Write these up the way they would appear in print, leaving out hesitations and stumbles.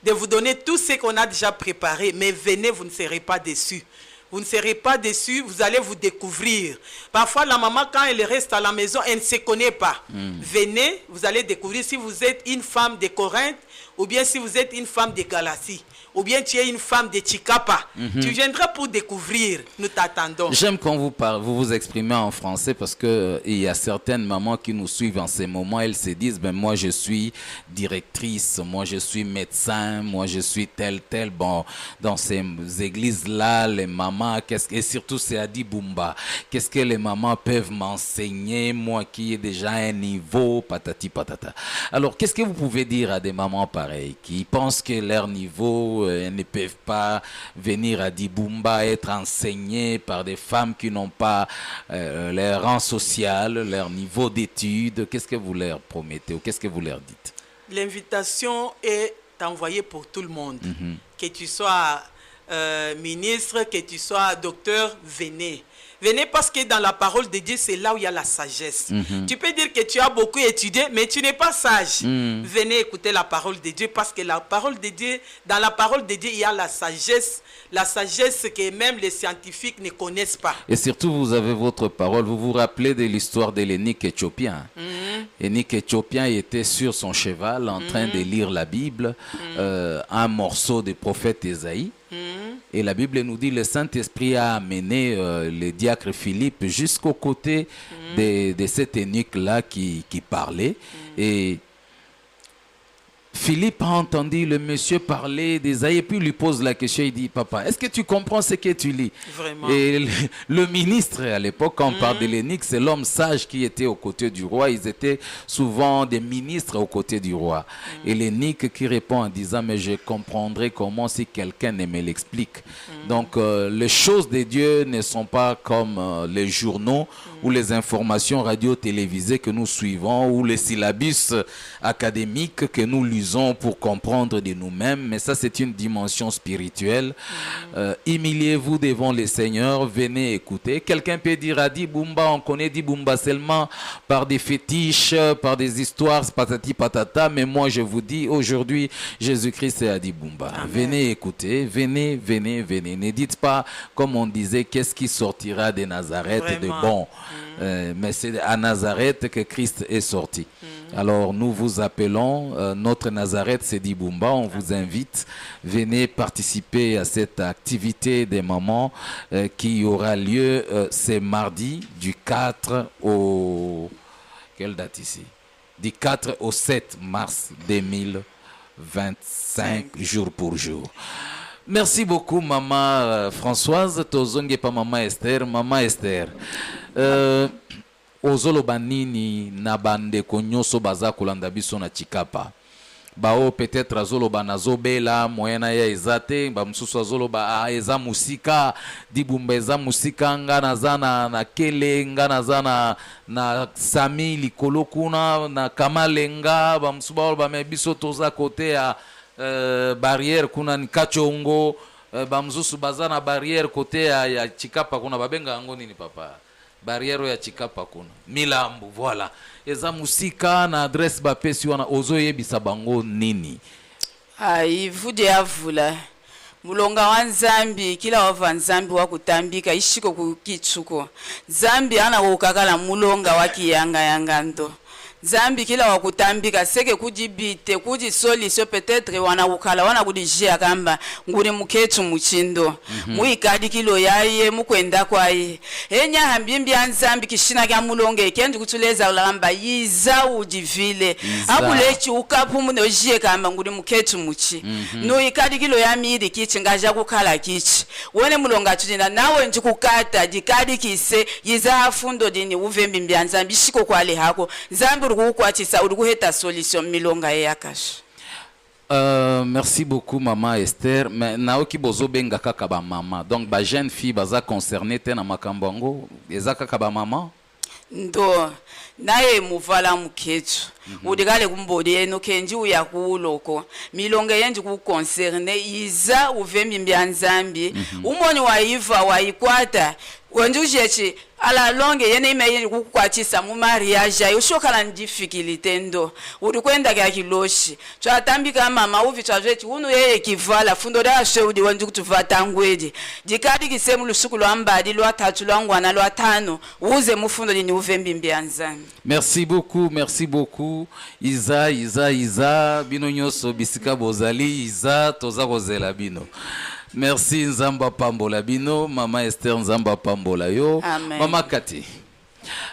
de vous donner tout ce qu'on a déjà préparé. Mais venez, vous ne serez pas déçus. Vous ne serez pas déçus, vous allez vous découvrir. Parfois, la maman, quand elle reste à la maison, elle ne se connaît pas. Venez, vous allez découvrir si vous êtes une femme de Corinthe, ou bien si vous êtes une femme de Galatie, ou bien tu es une femme de Chikapa. Tu viendras pour découvrir. Nous t'attendons. J'aime quand vous vous exprimez en français parce que il y a certaines mamans qui nous suivent en ces moments. Elles se disent, ben moi je suis directrice, moi je suis médecin, moi je suis tel. Bon, dans ces églises-là, les mamans, et surtout c'est Adi Bumba, qu'est-ce que les mamans peuvent m'enseigner, moi qui ai déjà un niveau, patati patata. Alors, qu'est-ce que vous pouvez dire à des mamans pareilles qui pensent que leur niveau ne peuvent pas venir à Dibumba être enseignées par des femmes qui n'ont pas leur rang social, leur niveau d'études? Qu'est-ce que vous leur promettez ou qu'est-ce que vous leur dites? L'invitation est envoyée pour tout le monde. Que tu sois ministre, que tu sois docteur, venez. Venez parce que dans la parole de Dieu, c'est là où il y a la sagesse. Tu peux dire que tu as beaucoup étudié, mais tu n'es pas sage. Venez écouter la parole de Dieu parce que la parole de Dieu, dans la parole de Dieu, il y a la sagesse que même les scientifiques ne connaissent pas. Et surtout, vous avez votre parole. Vous vous rappelez de l'histoire de l'énigme éthiopien. L'énigme éthiopien était sur son cheval en train de lire la Bible, un morceau du prophète Ésaïe. Et la Bible nous dit le Saint-Esprit a amené le diacre Philippe jusqu'au côté de cet eunuque-là qui parlait. Et Philippe a entendu le monsieur parler d'Ésaïe et puis lui pose la question, il dit, papa, est-ce que tu comprends ce que tu lis? Vraiment. Et le ministre, à l'époque, quand on parle de l'énigme, c'est l'homme sage qui était aux côtés du roi. Ils étaient souvent des ministres aux côtés du roi. Et l'énigme qui répond en disant, mais je comprendrai comment si quelqu'un ne me l'explique. Donc, les choses de Dieu ne sont pas comme les journaux ou les informations radio-télévisées que nous suivons ou les syllabus académiques que nous lisons pour comprendre de nous-mêmes, mais ça c'est une dimension spirituelle. Humiliez-vous devant le Seigneur, venez écouter. Quelqu'un peut dire à Dibumba, on connaît Dibumba seulement par des fétiches, par des histoires, patati patata, mais moi je vous dis aujourd'hui, Jésus-Christ est à Dibumba. Venez écouter, venez. Ne dites pas, comme on disait, qu'est-ce qui sortira de Nazareth de bon. Mais c'est à Nazareth que Christ est sorti. Alors nous vous appelons, notre Nazareth c'est Dibumba, on vous invite, venez participer à cette activité des mamans qui aura lieu ce mardi du 4 au... Quelle date ici? Du 4 au 7 mars 2025, jour pour jour. Merci beaucoup, Maman Françoise. Tozonge pa Maman Esther. Maman Esther. Ozoloba nini na bandeko nyonso baza kolanda biso na Chikapa. Bao peut-être azoloba nazobela moyena ya ezate ba mususu azoloba eza musika Dibumba eza musika nga nazana na kele nga nazana na Sami likolo kuna na Kamalenga ba mususu ba mebiso toza kote ya barrière kuna ni Kachongo ba mususu baza na barrière kote ya Chikapa kuna babenga yango nini papa? Barrière ya Chikapa kuna Milambu, voilà. Eza musika na adresse bapesi wana ozoyebisa bango nini? Ivude avula mulonga wa Nzambi kila wava Nzambi wa kutambika ishiko kukitsuko Nzambi ana kukakala mulonga wa kiyanga ndo Nzambi kila wakutambika seke kujibite kujisoliso peut-être wana kukala wana kudijia kamba nguri muketu muchindo muikadi kilo yaye mukwenda kwaye enya hambimbi ya Nzambi kishina kya mulonge kendi kutuleza ulamba yiza ujivile abulechi ukapu munojie kamba nguri muketu muchi no ikadi kilo ya miri kichi ngaja kukala kichi wone mulonga tudina nawe njikukata dikadi kise yiza afundo dini uvembi mbya Nzambi shiko kwale hako Nzambi merci beaucoup Maman Esther. Mais naoki bozo benga kaka ba mama. Donc ba jeune fille baza concerné te na makambango eza kaka ba mama. Ndo naye muvala muketu udigale kumbodi eno kenji uya kuloko milonga yenji ku concerne iza uvembi mbya Nzambi umoni waiva waikwata wenjujechi ala longe yene ime kukwatisa mu mariage ayo shokala difficulté ndo uri kwenda kya kiloshi twatambika mama uvi twaveti unu yeye kivala fundo da sheudi wenju kutuva tangwedi dikadi kisemu lusuku lwa mbadi lwa tatu lwa ngwana lwa tano uze mufundo ni uve mbimbi anzani. Merci beaucoup Iza bino nyoso bisika bozali Iza toza kozela bino. Merci Nzamba Pambola bino, Mama Esther Nzamba Pambola yo. Amen. Mama Kati.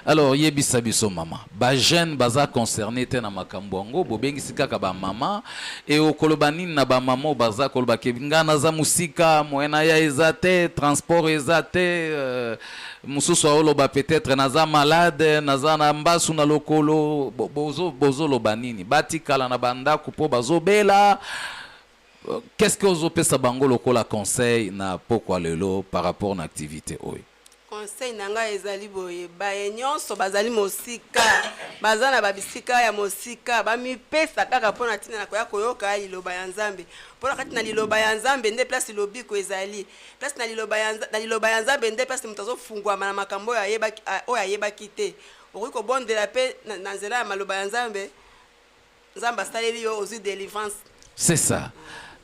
Alors yebisa biso mama ba jeune baza concerné te na makambo ngo bobengi kaka ba mama e okolobani na ba mama baza koloba ke ngana za musika moena ya ezate transport ezate mususu oloba peut-être naza malade naza na mbasu na lokolo bozo lobanini batikala na banda kupo bazobela. Qu'est-ce que vous pesa bango lokola conseil na pourquoi lelo par rapport à l'activité oi? Conseil nanga ezali boye ba nyonso bazali mosika bazana babisika ya mosika ba mi pesa kaka pona tina na koya koyoka liloba ya Nzambe pona kati na liloba ya Nzambe nde place lobiko ezali place na liloba ya Nzambe nde place mutazo fungwa na makambo ya yeba o ya yeba kite oriko bondela pe na nzela ya maloba ya Nzambe Nzamba saleli yo aux délivrance. C'est ça.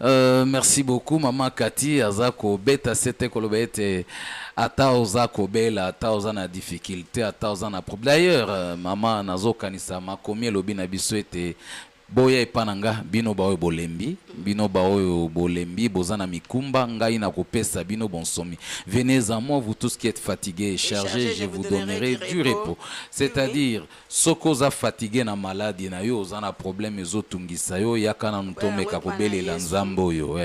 Merci beaucoup Maman Kati azako beta sete kolobete ata ozako bela ata ozana difficulté ata ozana problème. D'ailleurs maman nazo kanisa makomi lobi na biso ete boya epananga bino baoyo bolembi bozana mikumba ngai na kopesa bino bonsomi. Venez à moi vous tous qui êtes fatigués et chargés, je vous donnerai du repos. C'est-à-dire sokoza fatigué na maladie na yo ozana problème ezotungisa yo yakana ntome kakobele la Nzambo yo.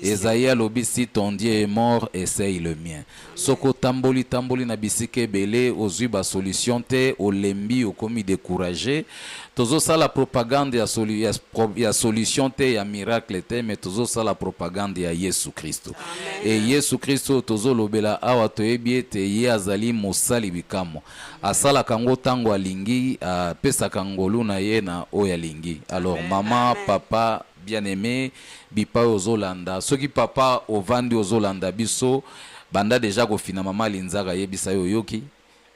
Esaïe lobi si ton Dieu est mort essaye le mien. Soko tamboli na bisike belé ozui ba solution te olembi okomi découragé. Tozo ça la propagande ya solution te ya miracle te mais tozo ça la propagande ya Yesu Kristo. Et Yesu Kristo tozo lobela awa toyebi ete ye azali mosali bikamo. Asala kango tango alingi pesa kangolu na ye na oya lingi. Alors maman, papa bien-aimé, bipa ozolanda. Soki papa ovandi ozolanda biso banda déjà ko fina mama linzaka yebisa yo yoki.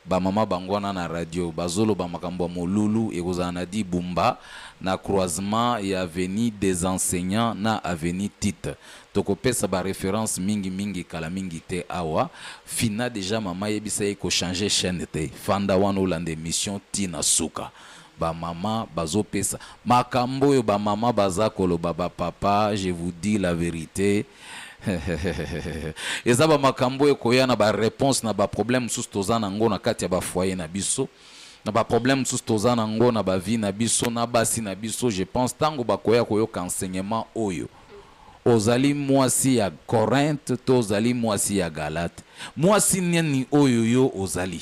Ba mama bangwana na radio bazolo ba makambo molulu ekozana di bumba na croisement ya avenue des enseignants na avenue Tite toko pesa ba référence mingi kala mingi te awa fina déjà mama yebisa eko changer chaîne te fanda wana olande mission tina suka ba mama bazo pesa makambo yo ba mama baza koloba ba papa je vous dis la vérité. Ezaba makambo ekoya na ba réponse na ba problème sous tozana ngo na kati ya ba foyer na biso na ba problème sous tozana ngo na ba vie na biso na basi na biso. Je pense tango bakoya koyoka enseignement oyo ozali mwasi ya Corinthe to ozali mwasi ya Galate mwasi nini oyo yo ozali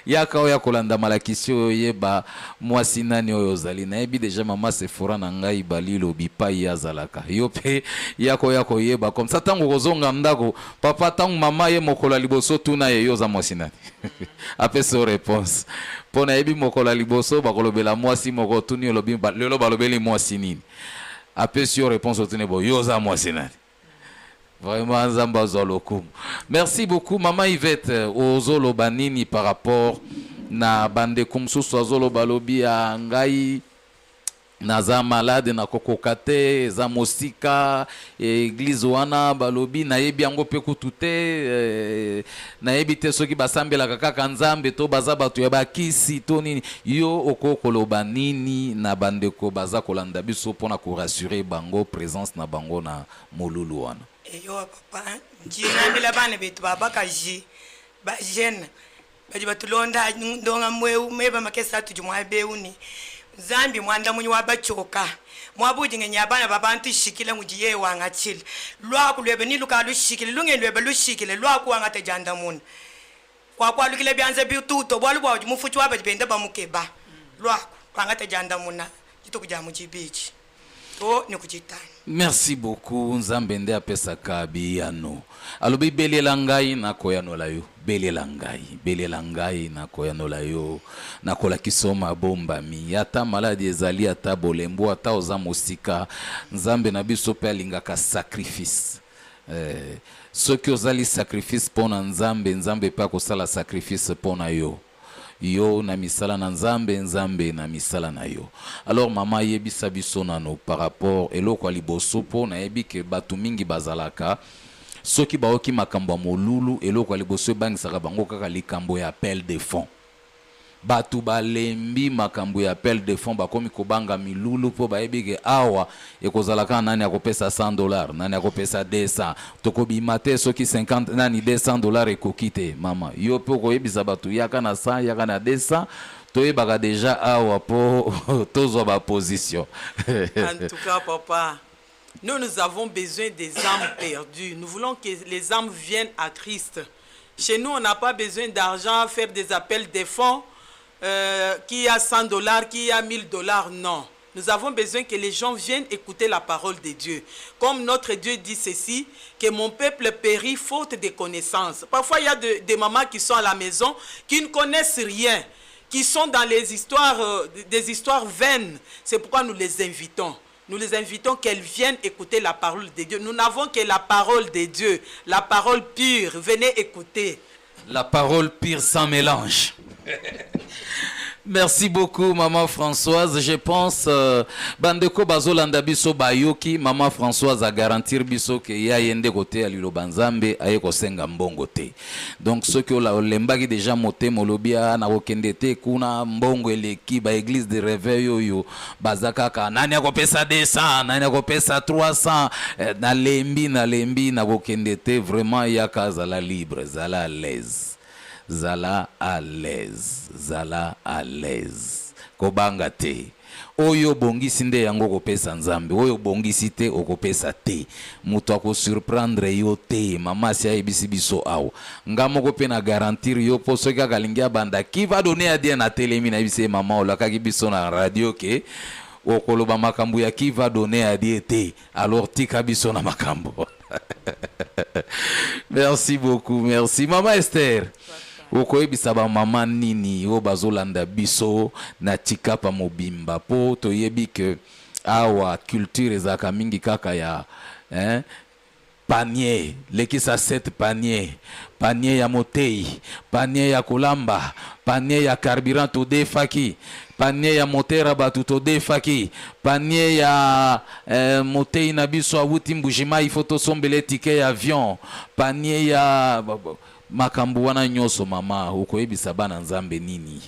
yaka oya kolanda malakisi oyo yeba mwasi nani oyo ozali na yebi déjà mama Sephora na ngai balilo bipai yazalaka yo pe yako yeba comme ça tango kozonga ndako papa tango mama ye mokola liboso tuna ye yoza mwasi nani apesa réponse pona yebi mokola liboso bakolobela mwasi moko tuni lobi lelo balobeli mwasi nini apesa réponse tuni bo yoza mwasi nani. Vraiment, Nzamba Zolokum. Merci beaucoup, Maman Yvette, Ozolo Banini par rapport na bande kumsu Zolo Balobi à Ngai, Naza malade na kokokate, za mosika, église wana Balobi, na yebi ango peku tute, na yebi te soki basambe la kaka Nzambe to baza batu ya bakisi to nini, yo okokolo banini na bande ko baza kolanda biso pona ko rassurer bango présence na bango na molulu wana. Yo papa njina bila bana betu baba kaji ba jeune baji batulonda ndonga mweu meba makesa tujumwa beuni Zambi mwanda munyi wabachoka mwabuji ngenya bana babantu shikile ngujiye wanga chile lwaku lwebe ni lukalu shikile lunge lwebe lushikile lwaku wanga tejanda mun kwa lukile byanze bituto bwalu bwa mufuchi wabe benda bamukeba lwaku wanga tejanda muna jitukuja mujibichi to nikujitana. Merci beaucoup Nzambende apesaka biyano alobi belela ngai na koyano la yo belela ngai na koyano la yo na kola kisoma bomba mi ata maladi ezali ata bolembo ata oza mosika Nzambe na biso pe alingaka sacrifice soki ozali sacrifice mpo na nzambe, nzambe mpe akosala sacrifice mpo na yo. Yo na misala na nzambe, nzambe na misala na yo. Alors mama yebisa biso nano par rapport eloko ya liboso mpo nayebi ke bato mingi bazalaka soki baoki makambo ya molulu eloko ya liboso ebangisaka bango kaka likambo ya appel de fonds. Batu balembi makambo ya appel de fonds bakomi kobanga milulu po bayebi ke awa ekozalaka nani akopesa $100, nani akopesa 200, tokobima te soki 50 nani $200 ekoki te. Mama yo po koyebisa batu yaka na 100 yaka na 200 toyebaka deja awa po tozwa ba position. En tout cas papa, nous avons besoin des âmes perdues. Nous voulons que les âmes viennent à Christ. Chez nous on n'a pas besoin d'argent, faire des appels de fonds. Qui a $100, qui a $1000, non. Nous avons besoin que les gens viennent écouter la parole de Dieu. Comme notre Dieu dit ceci, que mon peuple périt faute de connaissances. Parfois, il y a des mamans qui sont à la maison, qui ne connaissent rien, qui sont dans les histoires, des histoires vaines. C'est pourquoi nous les invitons. Nous les invitons qu'elles viennent écouter la parole de Dieu. Nous n'avons que la parole de Dieu, la parole pure. Venez écouter. La parole pure sans mélange. Merci beaucoup maman Françoise. Je pense bandeko bazolanda biso bayoki maman Françoise a garantir biso ke ya yende kote ya liloba nzambe aye kosenga mbongo te. Donc ceux qui olembaki déjà moté molobia na kokende te kuna mbongo eleki ba église de réveil oyo bazaka ka nani akopesa 200 nani akopesa 300 na lembi na kokende te. Vraiment ya kazala libre, zala à l'aise. Zala à l'aise, zala à l'aise. Kobanga te. Oyo bongisi nde yango kopesa nzambe. Oyo bongisi te okopesa te. Mutu ako surprendre yo te. Mama si ayebisi biso awa. Nga moko pe na garantir yo po soki akalingia banda. Qui va donner à Dieu na telemi na bise mama olakaki biso na radio ke okoloba makambo ya qui va donner à Dieu te. Alors tika biso na makambo. Merci beaucoup, merci. Maman Esther. Okoyebisa ba mama nini o bazolanda biso na tikapa mobimba po toyebi ke awa culture ezaka mingi kaka ya panier lekisa 7 panier ya motei, panier ya kolamba, panier ya carburant to defaki, panier ya motera batu to defaki, panier ya motei na biso awuti mbujima ifoto sombele tike ya avion, panier ya makambo wana nyoso mama okoyebisa bana nzambe nini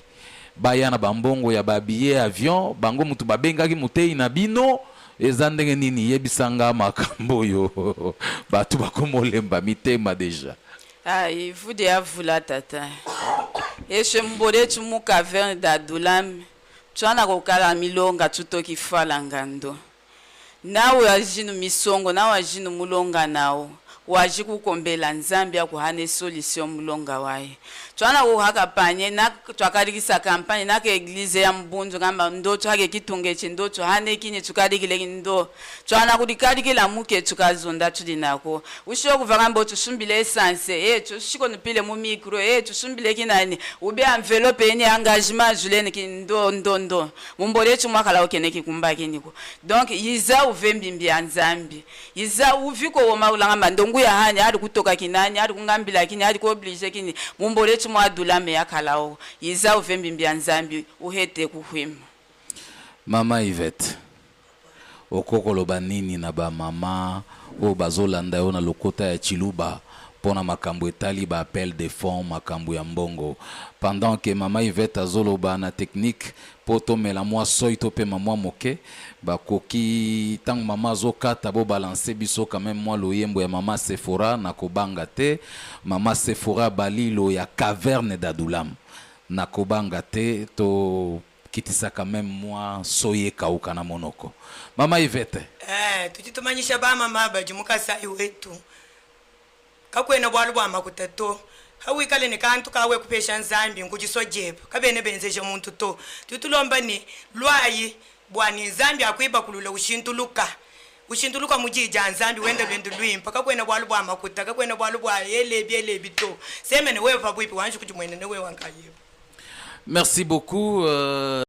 baya na bambongo ya babiye avion bango mutu babengaki mutei na bino eza ndenge nini yebisanga makambo yo batu bakomolemba mitema deja. Ai vude avula tata eshe mbore tumu caverne d'Adulam twana kokala milonga tutoki fala ngando nawe ajinu misongo nawe ajinu mulonga nawo waji kukombela nzambi ya kuhane solution mulonga wae twana kuhaka panye na twakarikisa kampanye na ke eglise ya mbunzu ngamba ndo twake kitunge chindo tuhane kinyi tukarikile ndo twana kudikarikila muke tukazonda tudinako usho kuvakambo tusumbile essence tushiko nupile mu micro tusumbile kinani ube envelope yenye engagement julene kindo mumbole chumwakala okeneki kumbaki niko donc yiza uvembimbi ya nzambi yiza uviko woma ulangamba ndongu ya hani hadi kutoka kinani hadi kungambila kini hadi kuoblige kini mumbole chumwadulame yakalao yiza uvembimbi ya nzambi uhete kuhwima. Mama Yvette okokoloba nini na ba mama o bazolanda yo na lokota ya Chiluba pona makambo etali ba appel de fonds makambo ya mbongo pendant que mama Yvette azoloba na technique poto mela moi soito pe mama moke ba koki tang mama zokata bo balancer biso quand même moi loyembo ya mama Sephora na kobanga te mama Sephora balilo ya caverne d'Adulam na kobanga te to kitisa quand même moi soye kauka na monoko. Mama Yvette tuchitumanyisha ba mama bajimuka sai wetu kakwena bwalu bwa makutato hawikale ne kantu kawe kupesha nzambi ngujisojeba kabene benzeje muntu to tutulomba ni lwayi bwani nzambi akwiba kulula ushintuluka mujija nzambi wende lwendu lwimpa kakwena bwalu bwa makuta kakwena bwalu bwa elebi to semene wewe pabwipi wanju kuti mwene newe wankayiba. Merci beaucoup